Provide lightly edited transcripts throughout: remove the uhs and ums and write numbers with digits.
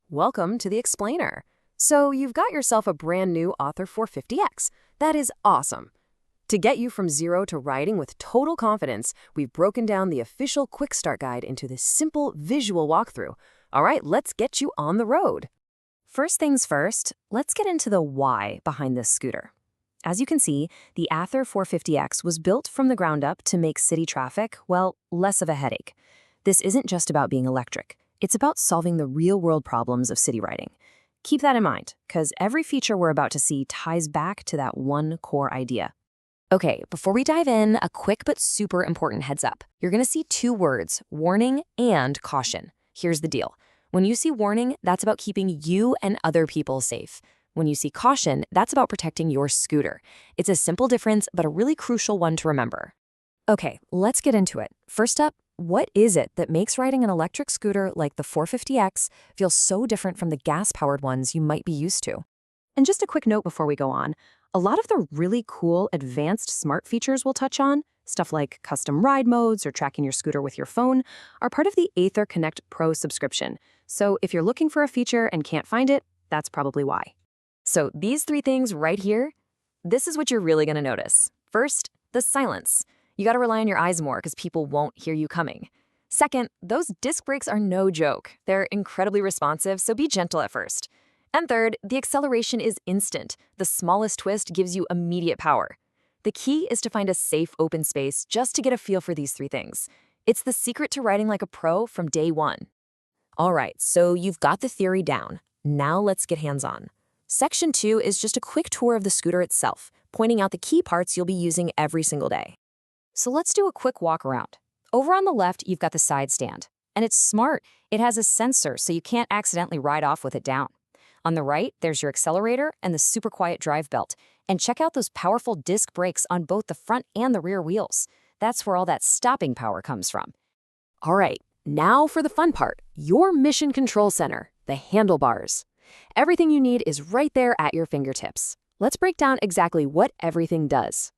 Welcome to the Explainer. So you've got yourself a brand new Ather 450X. That is awesome. To get you from zero to riding with total confidence, we've broken down the official Quick Start Guide into this simple visual walkthrough. All right, let's get you on the road. First things first, let's get into the why behind this scooter. As you can see, the Ather 450X was built from the ground up to make city traffic, well, less of a headache. This isn't just about being electric. It's about solving the real-world problems of city riding. Keep that in mind, because every feature we're about to see ties back to that one core idea. Okay, before we dive in, a quick but super important heads up. You're going to see two words, warning and caution. Here's the deal. When you see warning, that's about keeping you and other people safe. When you see caution, that's about protecting your scooter. It's a simple difference, but a really crucial one to remember. Okay, let's get into it. First up, what is it that makes riding an electric scooter like the 450X feel so different from the gas-powered ones you might be used to? And just a quick note before we go on, a lot of the really cool advanced smart features we'll touch on, stuff like custom ride modes or tracking your scooter with your phone, are part of the Ather Connect Pro subscription. So if you're looking for a feature and can't find it, that's probably why. So these three things right here, this is what you're really going to notice. First, the silence. You got to rely on your eyes more because people won't hear you coming. Second, those disc brakes are no joke. They're incredibly responsive, so be gentle at first. And third, the acceleration is instant. The smallest twist gives you immediate power. The key is to find a safe open space just to get a feel for these three things. It's the secret to riding like a pro from day one. All right, so you've got the theory down. Now let's get hands-on. Section 2 is just a quick tour of the scooter itself, pointing out the key parts you'll be using every single day. So let's do a quick walk around. Over on the left, you've got the side stand. And it's smart. It has a sensor, so you can't accidentally ride off with it down. On the right, there's your accelerator and the super quiet drive belt. And check out those powerful disc brakes on both the front and the rear wheels. That's where all that stopping power comes from. All right, now for the fun part, your mission control center, the handlebars. Everything you need is right there at your fingertips. Let's break down exactly what everything does.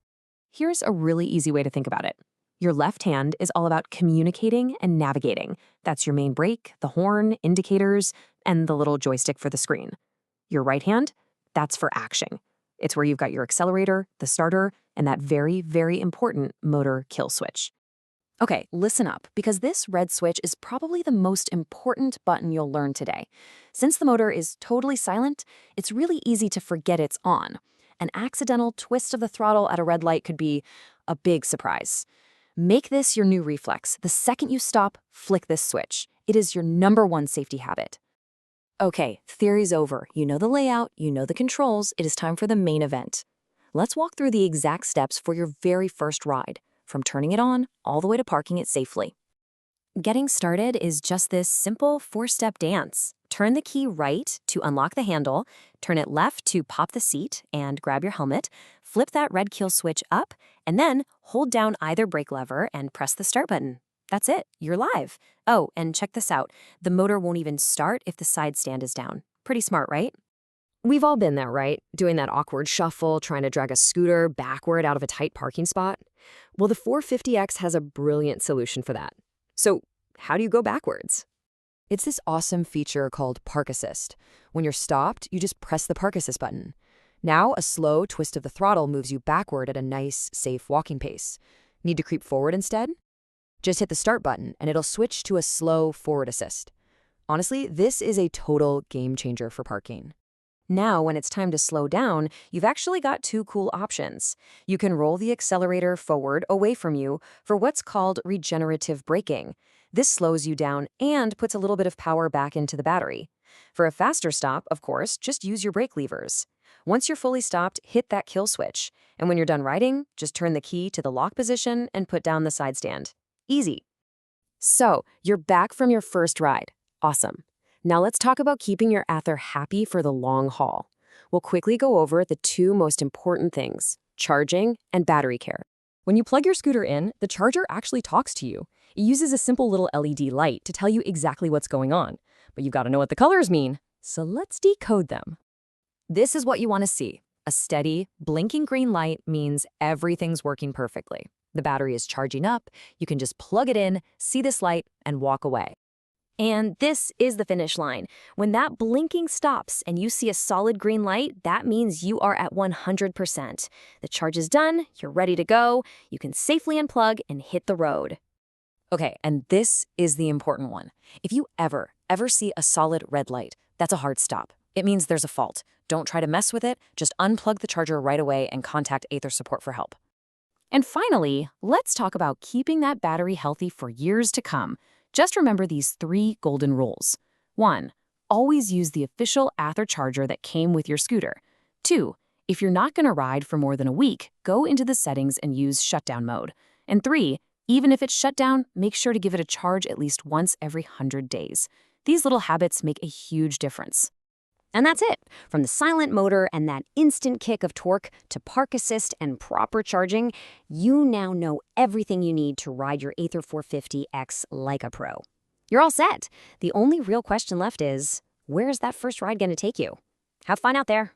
Here's a really easy way to think about it. Your left hand is all about communicating and navigating. That's your main brake, the horn, indicators, and the little joystick for the screen. Your right hand, that's for action. It's where you've got your accelerator, the starter, and that very, very important motor kill switch. Okay, listen up, because this red switch is probably the most important button you'll learn today. Since the motor is totally silent, it's really easy to forget it's on. An accidental twist of the throttle at a red light could be a big surprise. Make this your new reflex. The second you stop, flick this switch. It is your #1 safety habit. Okay, theory's over. You know the layout, you know the controls. It is time for the main event. Let's walk through the exact steps for your very first ride, from turning it on all the way to parking it safely. Getting started is just this simple 4-step dance. Turn the key right to unlock the handle, turn it left to pop the seat and grab your helmet, flip that red kill switch up, and then hold down either brake lever and press the start button. That's it, you're live. Oh, and check this out. The motor won't even start if the side stand is down. Pretty smart, right? We've all been there, right? Doing that awkward shuffle, trying to drag a scooter backward out of a tight parking spot. Well, the 450X has a brilliant solution for that. So, how do you go backwards? It's this awesome feature called Park Assist. When you're stopped, you just press the Park Assist button. Now, a slow twist of the throttle moves you backward at a nice, safe walking pace. Need to creep forward instead? Just hit the start button and it'll switch to a slow forward assist. Honestly, this is a total game changer for parking. Now, when it's time to slow down, you've actually got two cool options. You can roll the accelerator forward away from you for what's called regenerative braking. This slows you down and puts a little bit of power back into the battery. For a faster stop, of course, just use your brake levers. Once you're fully stopped, hit that kill switch. And when you're done riding, just turn the key to the lock position and put down the side stand. Easy. So, you're back from your first ride. Awesome. Now let's talk about keeping your Ather happy for the long haul. We'll quickly go over the two most important things, charging and battery care. When you plug your scooter in, the charger actually talks to you. It uses a simple little LED light to tell you exactly what's going on. But you've got to know what the colors mean, so let's decode them. This is what you want to see. A steady, blinking green light means everything's working perfectly. The battery is charging up, you can just plug it in, see this light, and walk away. And this is the finish line. When that blinking stops and you see a solid green light, that means you are at 100%. The charge is done, you're ready to go, you can safely unplug and hit the road. Okay, and this is the important one. If you ever see a solid red light, that's a hard stop. It means there's a fault. Don't try to mess with it, just unplug the charger right away and contact Ather support for help. And finally, let's talk about keeping that battery healthy for years to come. Just remember these 3 golden rules. 1. Always use the official Ather charger that came with your scooter. 2. If you're not going to ride for more than a week, go into the settings and use shutdown mode. And 3. Even if it's shut down, make sure to give it a charge at least once every 100 days. These little habits make a huge difference. And that's it. From the silent motor and that instant kick of torque to park assist and proper charging, you now know everything you need to ride your Ather 450X like a pro. You're all set. The only real question left is, where's that first ride going to take you? Have fun out there.